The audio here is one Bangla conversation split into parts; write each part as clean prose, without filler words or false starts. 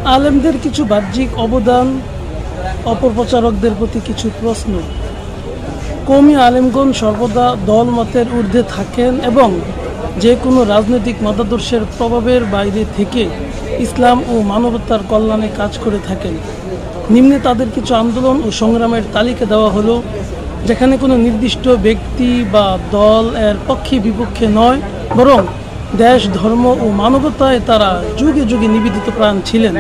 আলেমদের কিছু বাহ্যিক অবদান, অপপ্রচারকদের প্রতি কিছু প্রশ্ন। কওমি আলেমগণ সর্বদা দল মতের ঊর্ধ্বে থাকেন এবং যে কোনো রাজনৈতিক মতাদর্শের প্রভাবের বাইরে থেকে ইসলাম ও মানবতার কল্যাণে কাজ করে থাকেন। নিম্নে তাদের কিছু আন্দোলন ও সংগ্রামের তালিকা দেওয়া হলো, যেখানে কোনো নির্দিষ্ট ব্যক্তি বা দল এর পক্ষে বিপক্ষে নয়, বরং দেশ, ধর্ম ও মানবতায় তারা যুগে যুগে নিবেদিত প্রাণ ছিলেন।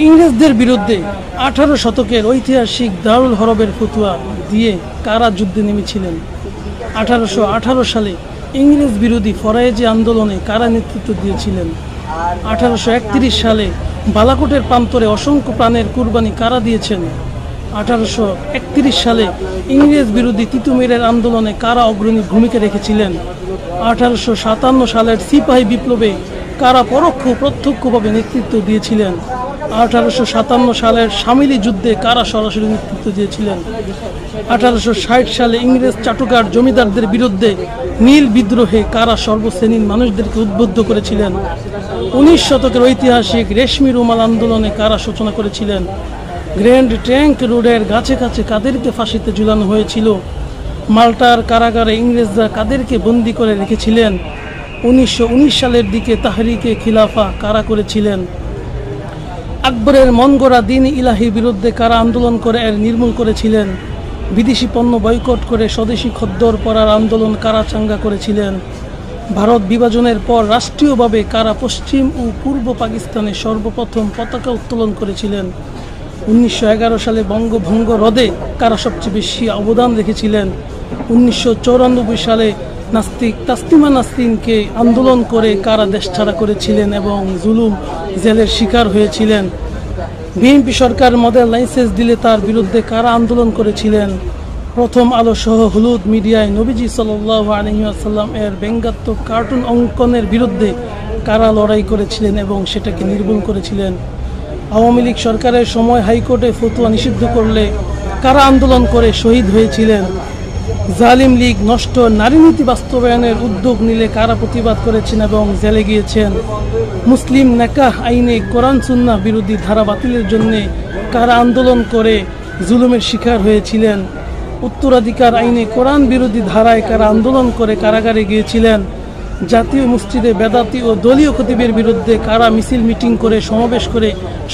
ইংরেজদের বিরুদ্ধে 18 শতকের ঐতিহাসিক দারুল হরবের ফতুয়া দিয়ে কারা যুদ্ধে নেমেছিলেন। 1818 সালে ইংরেজ বিরোধী ফরায়েজি আন্দোলনে কারা নেতৃত্ব দিয়েছিলেন। 1831 সালে বালাকোটের প্রান্তরে অসংখ্য প্রাণের কুরবানি কারা দিয়েছেন। 1831 সালে ইংরেজ বিরোধী তিতুমিরের আন্দোলনে কারা অগ্রণী ভূমিকা রেখেছিলেন। 1857 সালের সিপাহী বিপ্লবে কারা পরোক্ষ প্রত্যক্ষভাবে নেতৃত্ব দিয়েছিলেন। 1857 সালের শামিলি যুদ্ধে কারা সরাসরি নেতৃত্ব দিয়েছিলেন। 1860 সালে ইংরেজ চাটুকার জমিদারদের বিরুদ্ধে নীল বিদ্রোহে কারা সর্বশ্রেণীর মানুষদেরকে উদ্বুদ্ধ করেছিলেন। 19 শতকের ঐতিহাসিক রেশমি রুমাল আন্দোলনে কারা সূচনা করেছিলেন। গ্র্যান্ড ট্যাঙ্ক রোডের গাছে কাছে কাদেরকে ফাঁসিতে ঝুলানো হয়েছিল। মাল্টার কারাগারে ইংরেজরা কাদেরকে বন্দী করে রেখেছিলেন। 1919 সালের দিকে তাহরিকে খিলাফা কারা করেছিলেন। আকবরের মন গড়া দিন ইলাহির বিরুদ্ধে কারা আন্দোলন করে এর নির্মূল করেছিলেন। বিদেশি পণ্য বয়কট করে স্বদেশি খদ্দর পরার আন্দোলন কারা চাঙ্গা করেছিলেন। ভারত বিভাজনের পর রাষ্ট্রীয়ভাবে কারা পশ্চিম ও পূর্ব পাকিস্তানে সর্বপ্রথম পতাকা উত্তোলন করেছিলেন। 1911 সালে বঙ্গভঙ্গ রদে কারা সবচেয়ে বেশি অবদান রেখেছিলেন। 1994 সালে নাস্তিক তাসলিমা নাসরিনকে আন্দোলন করে কারা দেশ ছাড়া করেছিলেন এবং জুলুম জেলের শিকার হয়েছিলেন। বিএনপি সরকার মডেল লাইসেন্স দিলে তার বিরুদ্ধে কারা আন্দোলন করেছিলেন। প্রথম আলো সহ হলুদ মিডিয়ায় নবীজি সাল্লাল্লাহু আলাইহি ওয়াসাল্লাম এর ব্যঙ্গাত্মক কার্টুন অঙ্কনের বিরুদ্ধে কারা লড়াই করেছিলেন এবং সেটাকে নির্মূল করেছিলেন। আওয়ামী লীগ সরকারের সময় হাইকোর্টে ফতোয়া নিষিদ্ধ করলে কারা আন্দোলন করে শহীদ হয়েছিলেন। জালিম লীগ নষ্ট নারী নীতি বাস্তবায়নের উদ্যোগ নিলে কারা প্রতিবাদ করেছেন এবং জেলে গিয়েছেন। মুসলিম নেকাহ আইনে কোরআন সুন্নাহ বিরোধী ধারা বাতিলের জন্য কারা আন্দোলন করে জুলুমের শিকার হয়েছিলেন। উত্তরাধিকার আইনে কোরআন বিরোধী ধারায় কারা আন্দোলন করে কারাগারে গিয়েছিলেন। জাতীয় মসজিদে বেদাতি ও দলীয় খতিবের বিরুদ্ধে কারা মিছিল মিটিং করে সমাবেশ করে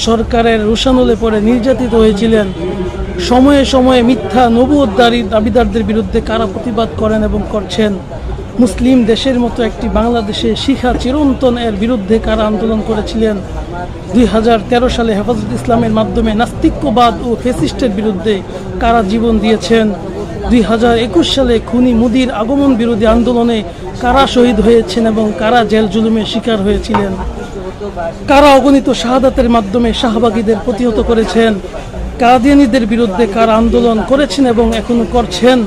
সরকারের রোষানলে পড়ে নির্যাতিত হয়েছিলেন। সময়ে সময়ে মিথ্যা নবুয়তদারী দাবিদারদের বিরুদ্ধে কারা প্রতিবাদ করেন এবং করছেন। মুসলিম দেশের মতো একটি বাংলাদেশে শিখা চিরন্তন এর বিরুদ্ধে কারা আন্দোলন করেছিলেন। 2013 সালে হেফাজত ইসলামের মাধ্যমে নাস্তিক্যবাদ ও ফ্যাসিস্টের বিরুদ্ধে কারা জীবন দিয়েছেন। 2021 সালে খুনি মোদির আগমন বিরোধী আন্দোলনে কারা শহীদ হয়েছেন এবং কারা জেল জুলুমের শিকার হয়েছিলেন। কারা অগণিত শাহাদাতের মাধ্যমে শাহবাগীদের প্রতিহত করেছেন। কাদিয়ানীদের বিরুদ্ধে কারা আন্দোলন করেছেন এবং এখনো করছেন।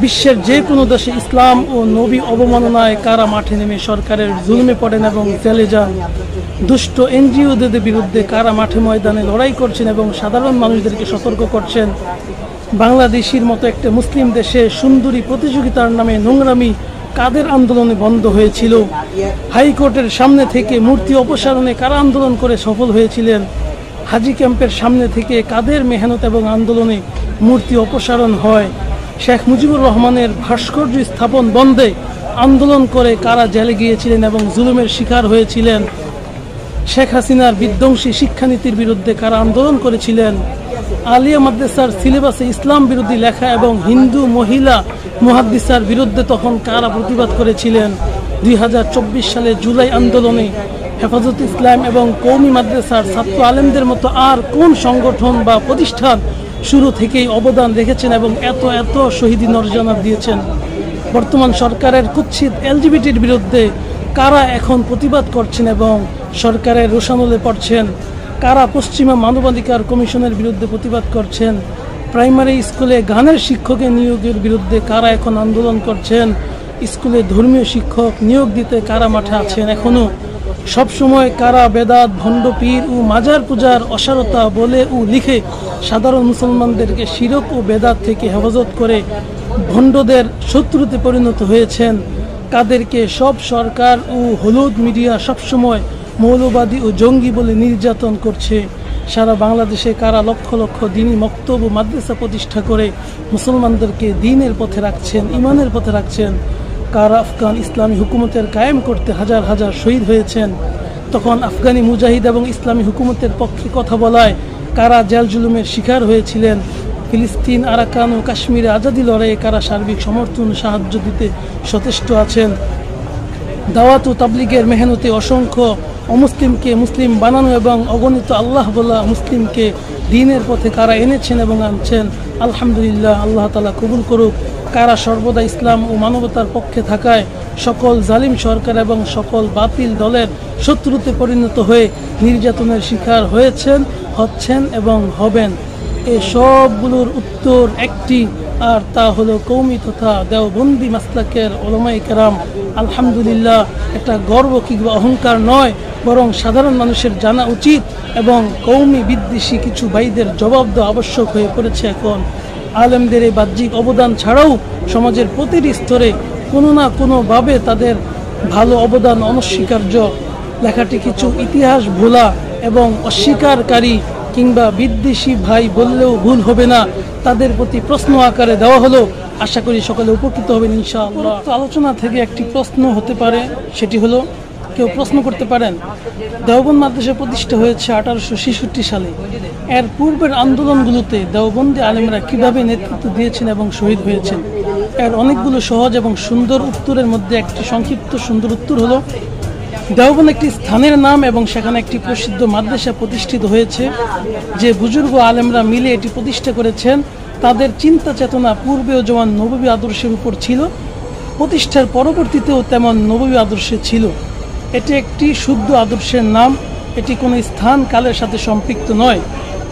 বিশ্বের যে কোনো দেশে ইসলাম ও নবী অবমাননায় কারা মাঠে নেমে সরকারের জুলুমে পড়েন এবং জেলে যান। দুষ্ট এনজিওদের বিরুদ্ধে কারা মাঠে ময়দানে লড়াই করছেন এবং সাধারণ মানুষদেরকে সতর্ক করছেন। বাংলাদেশের মতো একটা মুসলিম দেশে সুন্দরী প্রতিযোগিতার নামে নোংরামি কাদের আন্দোলনে বন্ধ হয়েছিল। হাইকোর্টের সামনে থেকে মূর্তি অপসারণে কারা আন্দোলন করে সফল হয়েছিলেন। হাজি ক্যাম্পের সামনে থেকে কাদের মেহনত এবং আন্দোলনে মূর্তি অপসারণ হয়। শেখ মুজিবুর রহমানের ভাস্কর্য স্থাপন বন্ধে আন্দোলন করে কারা জেলে গিয়েছিলেন এবং জুলুমের শিকার হয়েছিলেন। শেখ হাসিনার বিধ্বংসী শিক্ষানীতির বিরুদ্ধে কারা আন্দোলন করেছিলেন। আলিয়া মাদ্রাসার সিলেবাসে ইসলাম বিরোধী লেখা এবং হিন্দু মহিলা মুহাদ্দিসার বিরুদ্ধে তখন কারা প্রতিবাদ করেছিলেন। 2024 সালে জুলাই আন্দোলনে হেফাজত ইসলাম এবং কওমি মাদ্রাসার ছাত্র আলেমদের মতো আর কোন সংগঠন বা প্রতিষ্ঠান শুরু থেকেই অবদান রেখেছেন এবং এত এত শহীদি নজরানা দিয়েছেন। বর্তমান সরকারের কুৎসিত এলজিবিটির বিরুদ্ধে কারা এখন প্রতিবাদ করছেন এবং সরকারের রোষানলে পড়ছেন। কারা পশ্চিমা মানবাধিকার কমিশনের বিরুদ্ধে প্রতিবাদ করছেন। প্রাইমারি স্কুলে গানের শিক্ষকের নিয়োগের বিরুদ্ধে কারা এখন আন্দোলন করছেন। স্কুলে ধর্মীয় শিক্ষক নিয়োগ দিতে কারা মাঠে আছেন এখনো। সবসময় কারা বেদাত, ভণ্ড পীর ও মাজার পূজার অসারতা বলে ও লিখে সাধারণ মুসলমানদেরকে শিরক ও বেদাত থেকে হেফাজত করে ভণ্ডদের শত্রুতে পরিণত হয়েছেন। কাদেরকে সব সরকার ও হলুদ মিডিয়া সবসময় মৌলবাদী ও জঙ্গি বলে নির্যাতন করছে। সারা বাংলাদেশে কারা লক্ষ লক্ষ দিনী মক্তব ও মাদ্রাসা প্রতিষ্ঠা করে মুসলমানদেরকে দ্বীনের পথে রাখছেন, ইমানের পথে রাখছেন। কারা আফগান ইসলামী হুকুমতের কায়েম করতে হাজার হাজার শহীদ হয়েছেন। তখন আফগানি মুজাহিদ এবং ইসলামী হুকুমতের পক্ষে কথা বলায় কারা জেল জুলুমের শিকার হয়েছিলেন। ফিলিস্তিন, আরাকান ও কাশ্মীরে আজাদি লড়াইয়ে কারা সার্বিক সমর্থন সাহায্য দিতে সচেষ্ট আছেন। দাওয়াত ও তাবলিগের মেহনতে অসংখ্য অমুসলিমকে মুসলিম বানানো এবং অগণিত আল্লাহ বলা মুসলিমকে দ্বীনের পথে কারা এনেছেন এবং আনছেন। আলহামদুলিল্লাহ, আল্লাহ তাআলা কবুল করুক। কারা সর্বদা ইসলাম ও মানবতার পক্ষে থাকায় সকল জালিম সরকার এবং সকল বাতিল দলের শত্রুতে পরিণত হয়ে নির্যাতনের শিকার হয়েছেন, হচ্ছেন এবং হবেন। এই সবগুলোর উত্তর একটি, আর তা হলো কওমি তথা দেওবন্দি মাসলাকের উলামায়ে কেরাম। আলহামদুলিল্লাহ, এটা গর্ব কিংবা অহংকার নয়, বরং সাধারণ মানুষের জানা উচিত এবং কওমি বিদ্বেষী কিছু ভাইদের জবাব দেওয়া আবশ্যক হয়ে পড়েছে এখন। আলেমদের এই বাহ্যিক অবদান ছাড়াও সমাজের প্রতিটি স্তরে কোনো না কোনোভাবে তাদের ভালো অবদান অনস্বীকার্য। লেখাটি কিছু ইতিহাস ভোলা এবং অস্বীকারী কিংবা বিদ্বেষী ভাই বললেও ভুল হবে না, তাদের প্রতি প্রশ্ন আকারে দেওয়া হলো। আশা করি সকলে উপকৃত হবেন ইনশাআল্লাহ। আলোচনা থেকে একটি প্রশ্ন হতে পারে, সেটি হলো, কেউ প্রশ্ন করতে পারেন, দেওবন্দ মাদ্রাসা প্রতিষ্ঠা হয়েছে 1866 সালে। এর পূর্বের আন্দোলনগুলোতে দেওবন্দি আলেমরা কিভাবে নেতৃত্ব দিয়েছেন এবং শহীদ হয়েছেন? এর অনেকগুলো সহজ এবং সুন্দর উত্তরের মধ্যে একটি সংক্ষিপ্ত সুন্দর উত্তর হলো, দেওবন্দ একটি স্থানের নাম এবং সেখানে একটি প্রসিদ্ধ মাদ্রাসা প্রতিষ্ঠিত হয়েছে। যে বুজুর্গ আলেমরা মিলে এটি প্রতিষ্ঠা করেছেন, তাদের চিন্তা চেতনা পূর্বেও যেমন নববী আদর্শের উপর ছিল, প্রতিষ্ঠার পরবর্তীতেও তেমন নববী আদর্শে ছিল। এটি একটি শুদ্ধ আদর্শের নাম, এটি কোনো স্থান কালের সাথে সম্পৃক্ত নয়।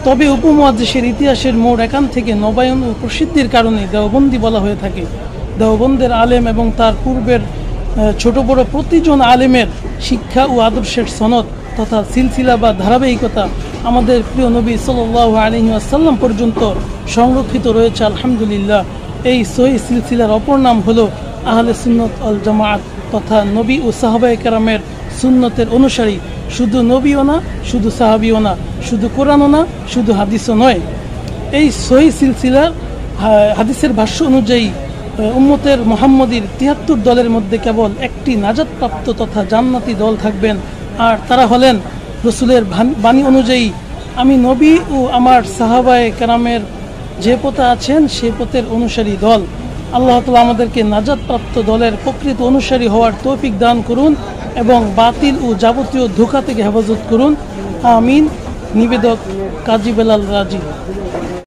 তবে উপমহাদেশের ইতিহাসের মোড় এখান থেকে নবায়ন ও প্রসিদ্ধির কারণে দেওবন্দি বলা হয়ে থাকে। দেওবন্দের আলেম এবং তার পূর্বের ছোট বড় প্রতিজন আলেমের শিক্ষা ও আদর্শের সনদ তথা সিলসিলা বা ধারাবাহিকতা আমাদের প্রিয় নবী সাল্লাল্লাহু আলাইহি ওয়াসাল্লাম পর্যন্ত সংরক্ষিত রয়েছে আলহামদুলিল্লাহ। এই সহিহ সিলসিলার অপর নাম হলো আহলে সুন্নাত ওয়াল জামাআত তথা নবী ও সাহাবায়ে কেরামের সুন্নতের অনুসারী। শুধু নবীও না, শুধু সাহাবীও না, শুধু কোরআনও না, শুধু হাদিসও নয়। এই সহিহ সিলসিলার হাদিসের ভাষ্য অনুযায়ী উম্মতের মুহাম্মদীর 73 দলের মধ্যে কেবল একটি নাজাতপ্রাপ্ত তথা জান্নাতি দল থাকবেন, আর তারা হলেন রসুলের বাণী অনুযায়ী আমি নবী ও আমার সাহাবায়ে কেরামের যে পথে আছেন সে পথের অনুসারী দল। আল্লাহ তাআলা আমাদেরকে নাজাতপ্রাপ্ত দলের প্রকৃত অনুসারী হওয়ার তৌফিক দান করুন এবং বাতিল ও যাবতীয় ধোঁকা থেকে হেফাজত করুন। আমিন। নিবেদক কাজী বেলাল রাজি।